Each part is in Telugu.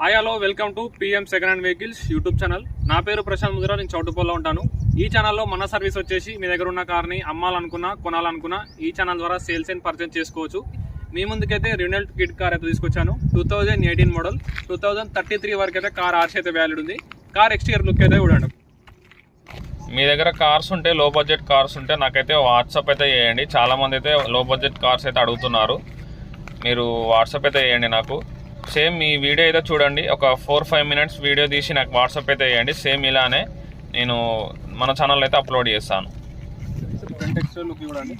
Hi hello welcome to PM second hand vehicles YouTube channel. నా పేరు ప్రశాంత్ ముదిరా, నేను చౌటుపల్లిలో ఉంటాను. ఈ ఛానల్లో మన సర్వీస్ వచ్చేసి మీ దగ్గర ఉన్న కార్ని అమ్మాలనుకున్నా కొనాలనుకున్నా ఈ ఛానల్ ద్వారా సేల్స్ అండ్ పర్చేస్ చేసుకోవచ్చు. మీ ముందుకైతే రినల్ట్ కిడ్ కార్ అయితే తీసుకొచ్చాను. 2018 మోడల్, 2033 వరకు అయితే కార్ ఆర్సీ అయితే వ్యాలిడ్ ఉంది. కార్ ఎక్స్టీరియర్ లుక్ అయితే చూడండి. మీ దగ్గర కార్స్ ఉంటే, లో బడ్జెట్ కార్స్ ఉంటే నాకైతే వాట్సాప్ అయితే చేయండి. చాలామంది అయితే లో బడ్జెట్ కార్స్ అయితే అడుగుతున్నారు. మీరు వాట్సాప్ అయితే చేయండి నాకు. సేమ్ మీ వీడియో అయితే చూడండి, ఒక 4-5 మినిట్స్ వీడియో తీసి నాకు వాట్సాప్ అయితే చేయండి. సేమ్ ఇలానే నేను మన ఛానల్ అయితే అప్లోడ్ చేస్తాను. ఫ్రంట్ ఎక్స్టీరియర్ లుక్ చూడండి.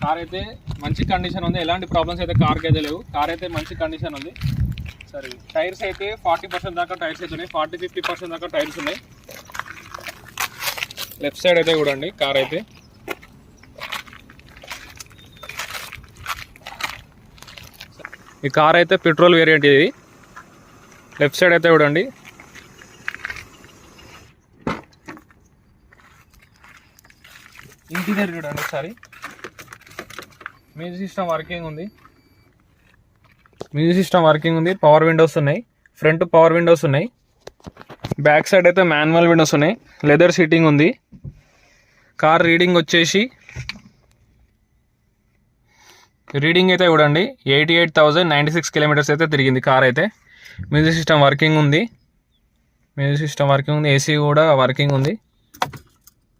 కార్ అయితే మంచి కండిషన్ ఉంది, ఎలాంటి ప్రాబ్లమ్స్ అయితే కార్కి అయితే లేవు. కార్ అయితే మంచి కండిషన్ ఉంది. సరే, టైర్స్ అయితే 40% దాకా టైర్స్ అయితే ఉన్నాయి, 40-50% దాకా టైర్స్ ఉన్నాయి. లెఫ్ట్ సైడ్ అయితే చూడండి కార్ అయితే. ఈ కార్ అయితే పెట్రోల్ వేరియంట్. ఇది లెఫ్ట్ సైడ్ అయితే చూడండి. ఇంటీరియర్ చూడండి ఒకసారి. మ్యూజిక్ సిస్టమ్ వర్కింగ్ ఉంది. పవర్ విండోస్ ఉన్నాయి. ఫ్రంట్ పవర్ విండోస్ ఉన్నాయి. బ్యాక్ సైడ్ అయితే మాన్యువల్ విండోస్ ఉన్నాయి. లెదర్ సీటింగ్ ఉంది. కార్ రీడింగ్ వచ్చేసి అయితే చూడండి 88,096 కిలోమీటర్స్ అయితే తిరిగింది కార్ అయితే. మ్యూజిక్ సిస్టమ్ వర్కింగ్ ఉంది. ఏసీ కూడా వర్కింగ్ ఉంది.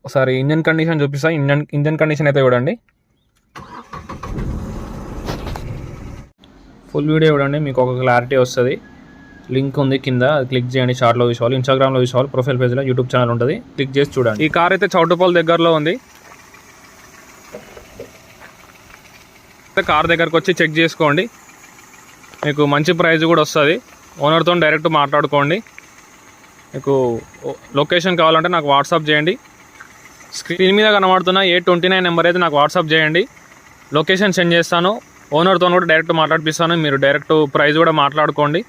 ఒకసారి ఇంజన్ కండిషన్ చూపిస్తా. ఇంజన్ కండిషన్ అయితే చూడండి. ఫుల్ వీడియో చూడండి, మీకు ఒక క్లారిటీ వస్తుంది. లింక్ ఉంది కింద, అది క్లిక్ చేయండి. షార్ట్లో చూసుకోవాలి, ఇన్స్టాగ్రామ్లో చూసుకోవాలి, ప్రొఫైల్ పేజ్లో, యూట్యూబ్ ఛానల్ ఉంటుంది, క్లిక్ చేసి చూడండి. ఈ కార్ అయితే చౌటుపల్లి దగ్గరలో ఉంది. కార్ దగ్గరకు వచ్చి చెక్ చేసుకోండి, మీకు మంచి ప్రైస్ కూడా వస్తుంది. ఓనర్తో డైరెక్ట్ మాట్లాడుకోండి. మీకు లొకేషన్ కావాలంటే నాకు వాట్సాప్ చేయండి. స్క్రీన్ మీద కనబడుతున్న 829 నెంబర్ అయితే నాకు వాట్సాప్ చేయండి. లొకేషన్ సెండ్ చేస్తాను. ఓనర్తో కూడా డైరెక్ట్ మాట్లాడిపిస్తాను. మీరు డైరెక్ట్ ప్రైస్ కూడా మాట్లాడుకోండి.